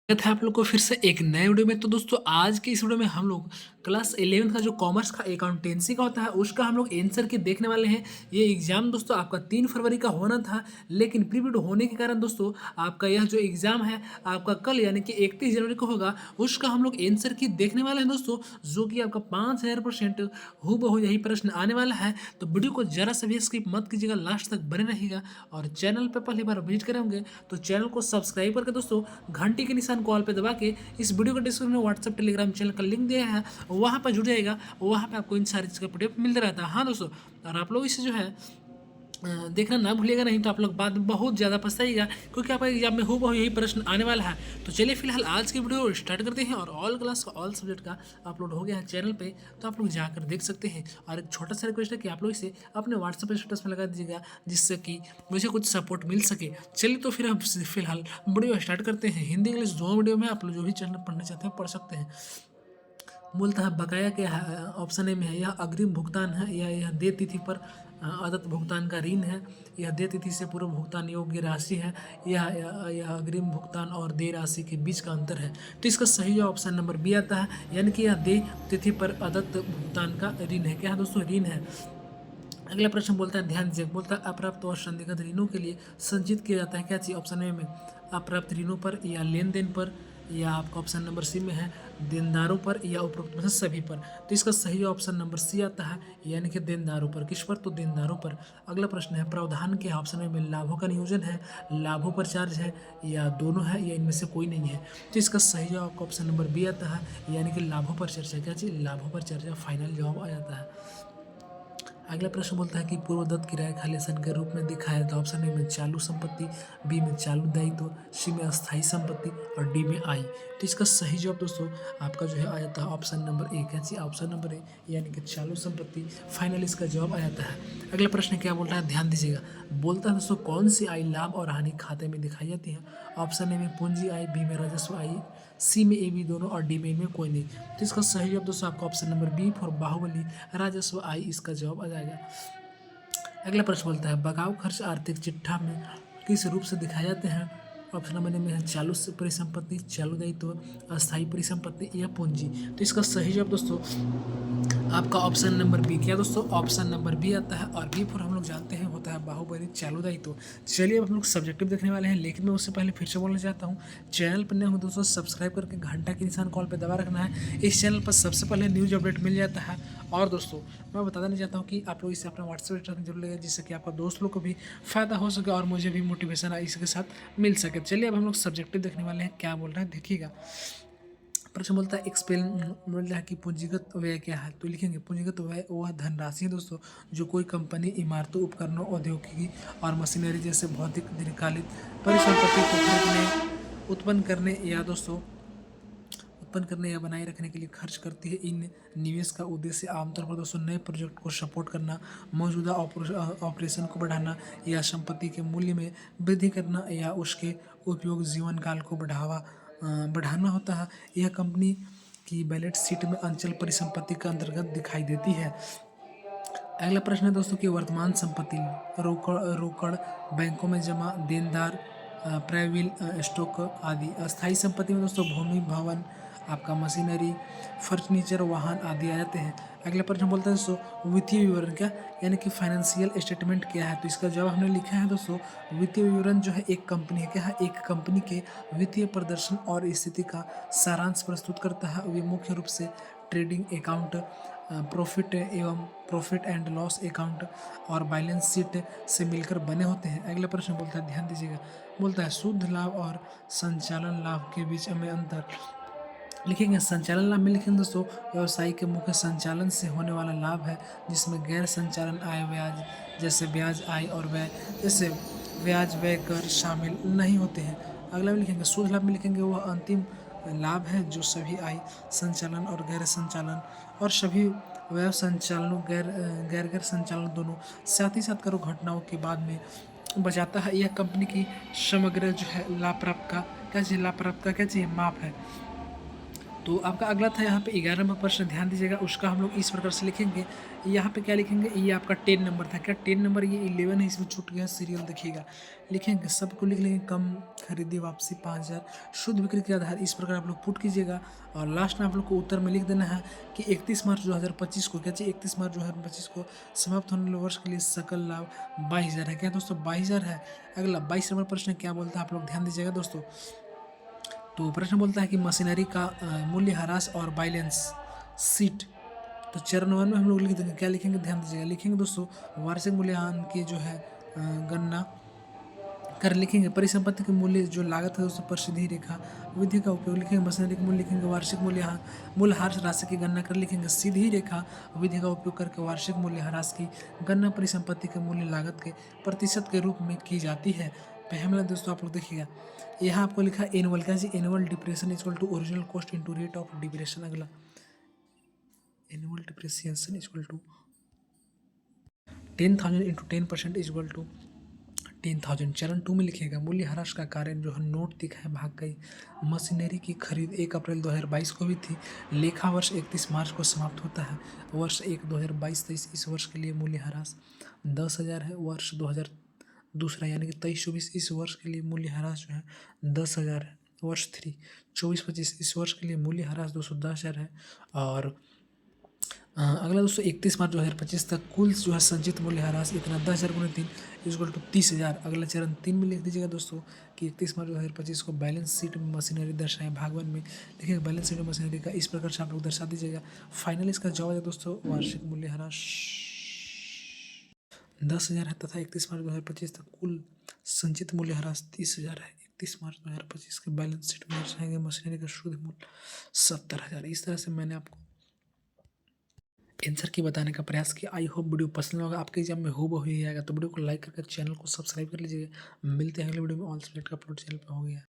स्वागत है आप लोग को फिर से एक नए वीडियो में। तो दोस्तों आज की इस वीडियो में हम लोग क्लास 11 का जो कॉमर्स का अकाउंटेंसी का होता है उसका हम लोग आंसर की देखने वाले हैं। ये एग्जाम दोस्तों आपका 3 फरवरी का होना था, लेकिन प्री बोर्ड होने के कारण दोस्तों आपका यह जो एग्जाम है आपका कल यानी कि 31 जनवरी को होगा। उसका हम लोग आंसर की देखने वाले हैं दोस्तों, जो कि आपका 5000% हूबहू यही प्रश्न आने वाला है। तो वीडियो को जरा सा भी स्किप मत कीजिएगा, लास्ट तक बने रहिएगा। और चैनल पर पहली बार विजिट करे होंगे तो चैनल को सब्सक्राइब करके दोस्तों घंटी के निशान कॉल पे दबा के इस वीडियो के डिस्क्रिप्शन में व्हाट्सएप टेलीग्राम चैनल का लिंक दिया है, वहाँ पर जुड़ जाएगा। वहाँ पे आपको इन सारी चीज़ का पीडीएफ मिलता रहता है। हाँ दोस्तों, और आप लोग इसे जो है देखना ना भूलिएगा, नहीं तो आप लोग बाद में बहुत ज़्यादा पछताइएगा, क्योंकि आपका एग्जाम में हूबहू यही प्रश्न आने वाला है। तो चलिए फिलहाल आज की वीडियो स्टार्ट करते हैं। और ऑल क्लास का ऑल सब्जेक्ट का अपलोड हो गया है चैनल पे, तो आप लोग जाकर देख सकते हैं। और एक छोटा सा रिक्वेस्ट है कि आप लोग इसे अपने व्हाट्सएप स्टेटस में लगा दीजिएगा, जिससे कि मुझे कुछ सपोर्ट मिल सके। चलिए तो फिर हम फिलहाल वीडियो स्टार्ट करते हैं। हिंदी इंग्लिश दोनों वीडियो में आप लोग जो भी चैनल पढ़ना चाहते हैं पढ़ सकते हैं। मूलतः बकाया क्या है, ऑप्शन ए में है, यह अग्रिम भुगतान है या यह देय तिथि पर अदत्त भुगतान का ऋण है, यह देय तिथि से पूर्व भुगतान योग्य राशि है, यह अग्रिम भुगतान और देय राशि के बीच का अंतर है। तो इसका सही जवाब ऑप्शन नंबर बी आता है, यानी कि यह देय तिथि पर अदत्त भुगतान का ऋण है। क्या है दोस्तों, ऋण है। अगला प्रश्न बोलता है, ध्यान दीजिए, बोलता है अप्राप्त और संदिग्ध ऋणों के लिए संचित किया जाता है क्या चीज़। ऑप्शन ए में अप्राप्त ऋणों पर या लेन देन पर, या आपका ऑप्शन नंबर सी में है देनदारों पर, या उपरोक्त में से सभी पर। तो इसका सही ऑप्शन नंबर सी आता है, यानी कि देनदारों पर। किस पर, तो देनदारों पर। अगला प्रश्न है, प्रावधान के ऑप्शन में लाभों का नियोजन है, लाभों पर चार्ज है, या दोनों है, या इनमें से कोई नहीं है। तो इसका सही जवाब आपका ऑप्शन नंबर बी आता है, यानी कि लाभों पर चर्चा। क्या चीज़, लाभों पर चर्चा फाइनल जवाब आ जाता है। अगला प्रश्न बोलता है कि पूर्वदत्त किराया खालिस्तान के रूप में दिखाया था। ऑप्शन ए में चालू संपत्ति, बी में चालू दायित्व, सी में अस्थायी संपत्ति, और डी में आई। तो इसका सही जवाब दोस्तों आपका जो है आ जाता है ऑप्शन नंबर ए। क्या चीज, ऑप्शन नंबर ए, यानी कि चालू संपत्ति फाइनल इसका जवाब आ जाता है। अगला प्रश्न क्या बोल रहा है, ध्यान दीजिएगा। बोलता है दोस्तों, कौन सी आई लाभ और हानि खाते में दिखाई जाती है। ऑप्शन ए में पूंजी आई, बी में राजस्व आई, सी में ए बी दोनों, और डी में इनमें कोई नहीं। तो इसका सही जवाब दोस्तों आपका option number B for Baahubali राजस्व आई इसका जवाब आ जाएगा। अगला प्रश्न बोलता है, बकाऊ खर्च आर्थिक चिट्ठा में किस रूप से दिखाए जाते हैं। ऑप्शन नंबर में है चालू परिसंपत्ति, चालू दायित्व, अस्थायी परिसंपत्ति, या पूंजी। तो इसका सही जवाब दोस्तों आपका ऑप्शन नंबर बी। क्या दोस्तों, ऑप्शन नंबर बी आता है। और बी फॉर हम लोग जानते हैं होता है बाहुबली चालू दायित्व। चलिए अब हम लोग सब्जेक्टिव देखने वाले हैं, लेकिन मैं उससे पहले फिर से बोलना चाहता हूँ, चैनल पर नए हो दोस्तों सब्सक्राइब करके घंटा के निशान कॉल पर दबा रखना है। इस चैनल पर सबसे पहले न्यूज़ अपडेट मिल जाता है। और दोस्तों मैं बता देना चाहता हूँ कि आप लोग इसे अपना व्हाट्सएप स्टेटस में जरूर लेंगे, जिससे कि आपका दोस्त लोग को भी फायदा हो सके और मुझे भी मोटिवेशन इसके साथ मिल सके। चलिए अब हम लोग सब्जेक्टिव देखने वाले हैं, क्या बोल रहे हैं देखिएगा। प्रश्न बोलता है, एक्सप्लेन बोल रहा है कि पूंजीगत व्यय क्या है। तो लिखेंगे पूंजीगत व्यय वह धनराशि है दोस्तों जो कोई कंपनी इमारतों, उपकरणों, औद्योगिकी और मशीनरी जैसे भौतिक दीर्घकालिक परिसंपत्ति को खरीदने, उत्पन्न करने या दोस्तों उत्पन्न करने या बनाए रखने के लिए खर्च करती है। इन निवेश का उद्देश्य आमतौर पर दोस्तों नए प्रोजेक्ट को सपोर्ट करना, मौजूदा ऑपरेशन को बढ़ाना, या संपत्ति के मूल्य में वृद्धि करना, या उसके उपयोग जीवन काल को बढ़ाना होता है। यह कंपनी की बैलेंस शीट में अचल परिसंपत्ति के अंतर्गत दिखाई देती है। अगला प्रश्न है दोस्तों कि वर्तमान संपत्ति, रोकड़, बैंकों में जमा, देनदार, प्राइविल स्टॉक आदि। अस्थायी संपत्ति में दोस्तों भूमि, भवन, आपका मशीनरी, फर्नीचर, वाहन आदि आ जाते हैं। अगला प्रश्न बोलता है दोस्तों वित्तीय विवरण क्या, यानी कि फाइनेंशियल स्टेटमेंट क्या है। तो इसका जवाब हमने लिखा है दोस्तों, वित्तीय विवरण जो है एक कंपनी है, क्या है, एक कंपनी के वित्तीय प्रदर्शन और स्थिति का सारांश प्रस्तुत करता है। वे मुख्य रूप से trading account, profit and loss account और बैलेंस शीट से मिलकर बने होते हैं। अगला प्रश्न बोलता है, ध्यान दीजिएगा, बोलता है शुद्ध लाभ और संचालन लाभ के बीच में अंतर। लिखेंगे संचालन लाभ में लिखेंगे दोस्तों व्यवसाय के मुख्य संचालन से होने वाला लाभ है, जिसमें गैर संचालन आय, ब्याज जैसे ब्याज आय और व्यय जैसे ब्याज व्यय कर शामिल नहीं होते हैं। अगला में लिखेंगे शुद्ध लाभ में लिखेंगे वह अंतिम लाभ है जो सभी आय संचालन और गैर संचालन और सभी व्यय संचालनों गैर संचालन दोनों साथ ही साथ करो घटनाओं के बाद में बचाता है। यह कंपनी की समग्र जो है लाभ प्राप्त का क्या चीज़, लाभ प्राप्त का क्या चीज़ माप है। तो आपका अगला था यहाँ पे 11 नंबर प्रश्न, ध्यान दीजिएगा। उसका हम लोग इस प्रकार से लिखेंगे। यहाँ पे क्या लिखेंगे, ये आपका 10 नंबर था। क्या 10 नंबर, ये 11 है, इसमें छूट गया सीरियल, देखिएगा। लिखेंगे सबको, लिख लेंगे। कम खरीदी वापसी 5000, शुद्ध बिक्री के आधार, इस प्रकार आप लोग पुट कीजिएगा। और लास्ट में आप लोग को उत्तर में लिख देना है कि 31 मार्च 2025 को, क्या चाहिए, 31 मार्च 2025 को समाप्त होने वाले वर्ष के लिए सकल लाभ 22,000 है। क्या दोस्तों, 22,000 है। अगला 22 नंबर प्रश्न क्या बोलता है, आप लोग ध्यान दीजिएगा दोस्तों। तो प्रश्न बोलता है कि मशीनरी का मूल्य ह्रास और बैलेंस शीट। तो चरण 1 में हम लोग लिख देंगे, क्या लिखेंगे, ध्यान दीजिएगा। लिखेंगे दोस्तों, वार्षिक मूल्यांकन की जो है गणना कर लिखेंगे। परिसंपत्ति के मूल्य जो लागत है दोस्तों पर सीधी रेखा विधि का उपयोग लिखेंगे। मशीनरी का मूल्य लिखेंगे। वार्षिक मूल्यह्रास राशि की गणना कर लिखेंगे। सीधी रेखा विधि का उपयोग करके वार्षिक मूल्यह्रास की गणना परिसंपत्ति के मूल्य लागत के प्रतिशत के रूप में की जाती है। पहला दोस्तों आप लोग देखिएगा, यहाँ आपको लिखा है एनुअल, क्या जी, annual depression equal to original cost into rate of depression. अगला annual depreciation equal to 10,000 into 10% equal to 10,000। चरण 2 में लिखेगा, मूल्यह्रास का कारण जो है नोट दिखा है भाग गई। मशीनरी की खरीद 1 अप्रैल 2022 को भी थी। लेखा वर्ष 31 मार्च को समाप्त होता है। वर्ष 1 2022-23 इस वर्ष के लिए मूल्यह्रास 10,000 है। वर्ष 2000 दूसरा यानी कि 23-24 इस वर्ष के लिए मूल्यह्रास जो है 10,000 है। वर्ष 3 24-25 इस वर्ष के लिए मूल्यह्रास 210,000 है। और अगला दोस्तों 31 मार्च 2025 तक कुल जो है संचित मूल्यह्रास इतना 10,000 गुणे 3 इक्वल टू 30,000। अगला चरण 3 में लिख दीजिएगा दोस्तों कि 31 मार्च 2025 को बैलेंस शीट में मशीनरी दर्शाएं। भाग 1 में देखिए बैलेंस शीट में मशीनरी का इस प्रकार से आप लोग दर्शा दीजिएगा। फाइनल इसका जवाब है दोस्तों वार्षिक मूल्यह्रास 10,000 है तथा 31 मार्च 2025 तक कुल संचित मूल्यह्रास 30,000 है। 31 मार्च 2025 के बैलेंस शीट में दर्शाएंगे मशीनरी का शुद्ध मूल्य 70,000। इस तरह से मैंने आपको आंसर की बताने का प्रयास किया। आई होप वीडियो पसंद होगा, आपके एग्जाम में हो ही आएगा। तो वीडियो को लाइक करके चैनल को सब्सक्राइब कर लीजिएगा। मिलते हैं अगले वीडियो में। ऑल सब्जेक्ट का अपलोड चैनल पर हो गया।